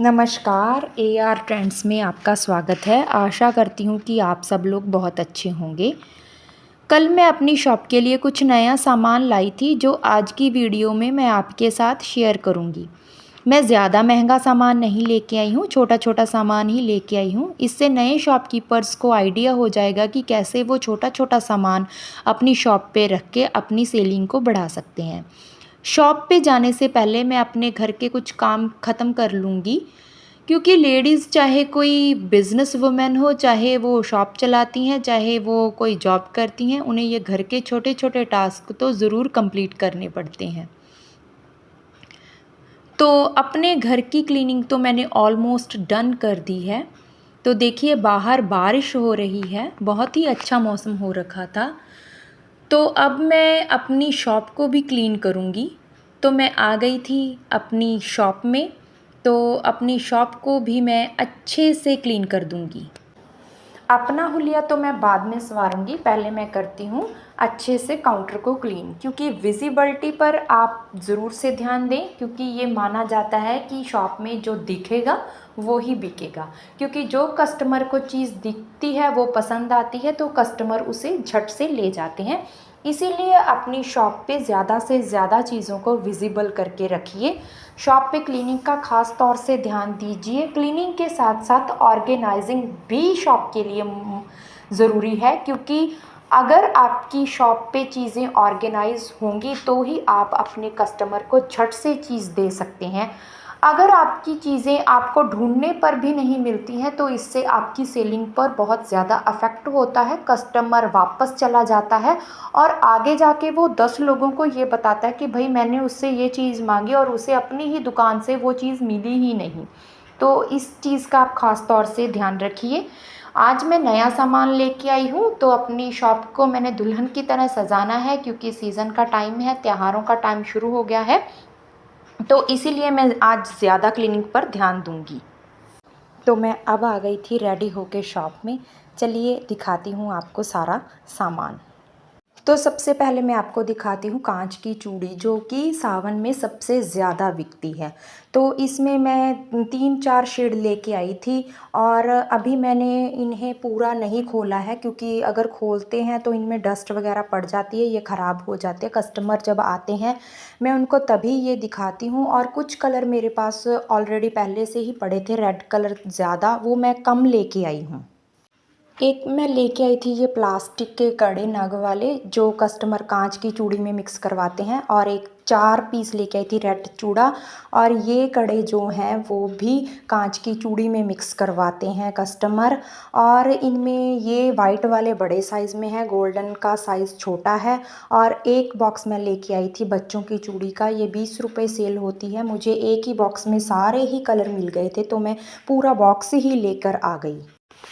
नमस्कार, AR trends में आपका स्वागत है। आशा करती हूँ कि आप सब लोग बहुत अच्छे होंगे। कल मैं अपनी शॉप के लिए कुछ नया सामान लाई थी जो आज की वीडियो में मैं आपके साथ शेयर करूँगी। मैं ज़्यादा महंगा सामान नहीं लेके आई हूँ, छोटा-छोटा सामान ही लेके आई हूँ। इससे नए शॉपकीपर्स को आइडिया हो जाएगा कि कैसे वो छोटा-छोटा सामान अपनी शॉप पे रख के अपनी सेलिंग को बढ़ा सकते हैं। शॉप पे जाने से पहले मैं अपने घर के कुछ काम ख़त्म कर लूँगी, क्योंकि लेडीज़ चाहे कोई बिज़नेस वुमन हो, चाहे वो शॉप चलाती हैं, चाहे वो कोई जॉब करती हैं, उन्हें ये घर के छोटे-छोटे टास्क तो ज़रूर कंप्लीट करने पड़ते हैं। तो अपने घर की क्लीनिंग तो मैंने ऑलमोस्ट डन कर दी है। तो देखिए बाहर बारिश हो रही है, बहुत ही अच्छा मौसम हो रखा था। तो अब मैं अपनी शॉप को भी क्लीन करूँगी। तो मैं आ गई थी अपनी शॉप में, तो अपनी शॉप को भी मैं अच्छे से क्लीन कर दूँगी। अपना हुलिया तो मैं बाद में संवारूँगी, पहले मैं करती हूँ अच्छे से काउंटर को क्लीन, क्योंकि विज़िबिलिटी पर आप ज़रूर से ध्यान दें, क्योंकि ये माना जाता है कि शॉप में जो दिखेगा वो ही बिकेगा। क्योंकि जो कस्टमर को चीज़ दिखती है वो पसंद आती है तो कस्टमर उसे झट से ले जाते हैं। इसीलिए अपनी शॉप पे ज़्यादा से ज़्यादा चीज़ों को विजिबल करके रखिए। शॉप पे क्लीनिंग का ख़ास तौर से ध्यान दीजिए। क्लीनिंग के साथ साथ ऑर्गेनाइजिंग भी शॉप के लिए ज़रूरी है, क्योंकि अगर आपकी शॉप पे चीज़ें ऑर्गेनाइज होंगी तो ही आप अपने कस्टमर को झट से चीज़ दे सकते हैं। अगर आपकी चीज़ें आपको ढूँढने पर भी नहीं मिलती हैं तो इससे आपकी सेलिंग पर बहुत ज़्यादा अफ़ेक्ट होता है, कस्टमर वापस चला जाता है और आगे जाके वो 10 लोगों को ये बताता है कि भाई मैंने उससे ये चीज़ मांगी और उसे अपनी ही दुकान से वो चीज़ मिली ही नहीं। तो इस चीज़ का आप ख़ास तौर से ध्यान रखिए। आज मैं नया सामान लेके आई हूँ, तो अपनी शॉप को मैंने दुल्हन की तरह सजाना है, क्योंकि सीज़न का टाइम है, त्योहारों का टाइम शुरू हो गया है। तो इसीलिए मैं आज ज़्यादा क्लीनिंग पर ध्यान दूँगी। तो मैं अब आ गई थी रेडी होके शॉप में। चलिए दिखाती हूँ आपको सारा सामान। तो सबसे पहले मैं आपको दिखाती हूँ कांच की चूड़ी, जो कि सावन में सबसे ज़्यादा बिकती है। तो इसमें मैं 3-4 शेड लेके आई थी और अभी मैंने इन्हें पूरा नहीं खोला है, क्योंकि अगर खोलते हैं तो इनमें डस्ट वगैरह पड़ जाती है, ये ख़राब हो जाते हैं। कस्टमर जब आते हैं मैं उनको तभी ये दिखाती हूँ। और कुछ कलर मेरे पास ऑलरेडी पहले से ही पड़े थे, रेड कलर ज़्यादा, वो मैं कम लेके आई हूँ। एक मैं लेके आई थी ये प्लास्टिक के कड़े नग वाले, जो कस्टमर कांच की चूड़ी में मिक्स करवाते हैं, और एक 4 पीस लेके आई थी रेड चूड़ा। और ये कड़े जो हैं वो भी कांच की चूड़ी में मिक्स करवाते हैं कस्टमर। और इनमें ये वाइट वाले बड़े साइज़ में है, गोल्डन का साइज़ छोटा है। और एक बॉक्स मैं लेके आई थी बच्चों की चूड़ी का, ये 20 रुपये सेल होती है। मुझे एक ही बॉक्स में सारे ही कलर मिल गए थे, तो मैं पूरा बॉक्स ही लेकर आ गई।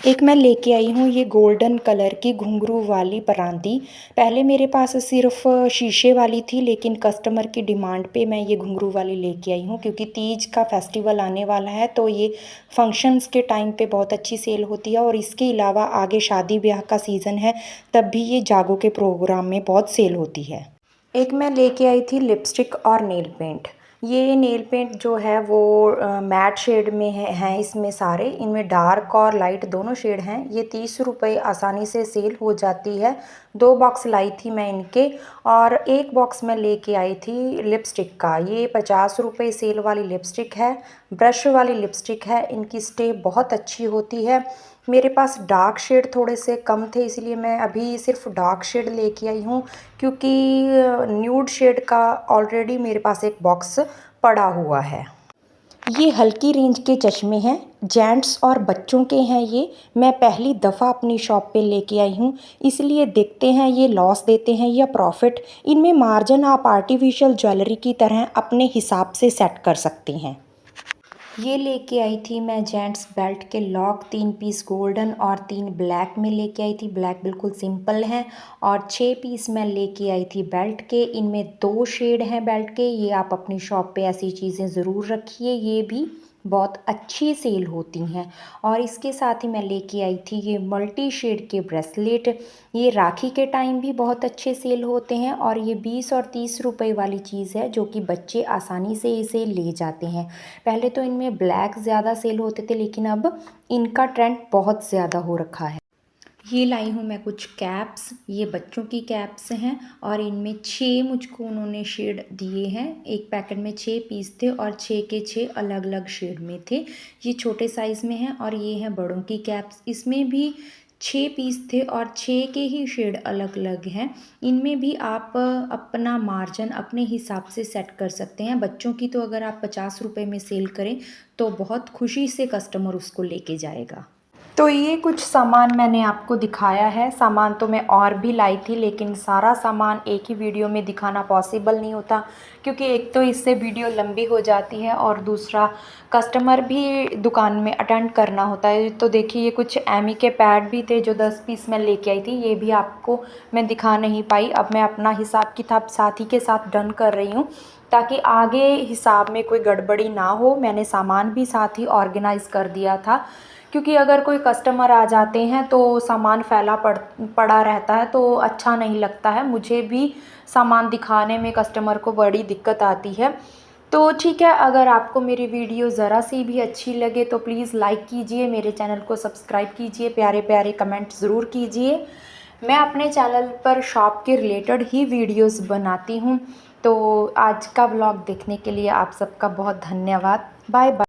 एक मैं लेके आई हूँ ये गोल्डन कलर की घुंघरू वाली परांदी। पहले मेरे पास सिर्फ शीशे वाली थी, लेकिन कस्टमर की डिमांड पे मैं ये घुंघरू वाली लेके आई हूँ, क्योंकि तीज का फेस्टिवल आने वाला है तो ये फंक्शंस के टाइम पे बहुत अच्छी सेल होती है। और इसके अलावा आगे शादी ब्याह का सीज़न है, तब भी ये जागो के प्रोग्राम में बहुत सेल होती है। एक मैं लेके आई थी लिपस्टिक और नेल पेंट। ये नेल पेंट जो है वो मैट शेड में हैं इसमें सारे, इनमें डार्क और लाइट दोनों शेड हैं। ये 30 रुपये आसानी से सेल हो जाती है। 2 बॉक्स लाई थी मैं इनके, और एक बॉक्स मैं लेके आई थी लिपस्टिक का। ये 50 रुपये सेल वाली लिपस्टिक है, ब्रश वाली लिपस्टिक है। इनकी स्टे बहुत अच्छी होती है। मेरे पास डार्क शेड थोड़े से कम थे, इसलिए मैं अभी सिर्फ डार्क शेड लेके आई हूँ, क्योंकि न्यूड शेड का ऑलरेडी मेरे पास एक बॉक्स पड़ा हुआ है। ये हल्की रेंज के चश्मे हैं, जेंट्स और बच्चों के हैं ये। मैं पहली दफ़ा अपनी शॉप पे लेके आई हूँ, इसलिए देखते हैं ये लॉस देते हैं या प्रॉफिट। इनमें मार्जिन आप आर्टिफिशियल ज्वेलरी की तरह अपने हिसाब से सेट कर सकते हैं। ये लेके आई थी मैं जेंट्स बेल्ट के लॉक, 3 पीस गोल्डन और 3 ब्लैक में लेके आई थी। ब्लैक बिल्कुल सिंपल हैं। और 6 पीस मैं लेके आई थी बेल्ट के। इनमें 2 शेड हैं बेल्ट के। ये आप अपनी शॉप पे ऐसी चीज़ें ज़रूर रखिए। ये भी बहुत अच्छी सेल होती हैं। और इसके साथ ही मैं लेके आई थी ये मल्टी शेड के ब्रेसलेट। ये राखी के टाइम भी बहुत अच्छे सेल होते हैं और ये 20 और 30 रुपए वाली चीज़ है जो कि बच्चे आसानी से इसे ले जाते हैं। पहले तो इनमें ब्लैक ज़्यादा सेल होते थे, लेकिन अब इनका ट्रेंड बहुत ज़्यादा हो रखा है। ये लाई हूँ मैं कुछ कैप्स, ये बच्चों की कैप्स हैं और इनमें 6 मुझको उन्होंने शेड दिए हैं। एक पैकेट में 6 पीस थे और 6 के 6 अलग अलग शेड में थे। ये छोटे साइज़ में हैं और ये हैं बड़ों की कैप्स। इसमें भी 6 पीस थे और 6 के ही शेड अलग अलग हैं। इनमें भी आप अपना मार्जिन अपने हिसाब से सेट कर सकते हैं। बच्चों की तो अगर आप 50 रुपए में सेल करें तो बहुत खुशी से कस्टमर उसको लेके जाएगा। तो ये कुछ सामान मैंने आपको दिखाया है। सामान तो मैं और भी लाई थी, लेकिन सारा सामान एक ही वीडियो में दिखाना पॉसिबल नहीं होता, क्योंकि एक तो इससे वीडियो लंबी हो जाती है और दूसरा कस्टमर भी दुकान में अटेंड करना होता है। तो देखिए ये कुछ एमी के पैड भी थे जो 10 पीस मैं लेके आई थी, ये भी आपको मैं दिखा नहीं पाई। अब मैं अपना हिसाब किताब साथी के साथ डन कर रही हूँ ताकि आगे हिसाब में कोई गड़बड़ी ना हो। मैंने सामान भी साथ ही ऑर्गेनाइज़ कर दिया था, क्योंकि अगर कोई कस्टमर आ जाते हैं तो सामान फैला पड़ा रहता है तो अच्छा नहीं लगता है। मुझे भी सामान दिखाने में कस्टमर को बड़ी दिक्कत आती है। तो ठीक है, अगर आपको मेरी वीडियो ज़रा सी भी अच्छी लगे तो प्लीज़ लाइक कीजिए, मेरे चैनल को सब्सक्राइब कीजिए, प्यारे प्यारे कमेंट ज़रूर कीजिए। मैं अपने चैनल पर शॉप के रिलेटेड ही वीडियोस बनाती हूँ। तो आज का व्लॉग देखने के लिए आप सबका बहुत धन्यवाद। Bye bye.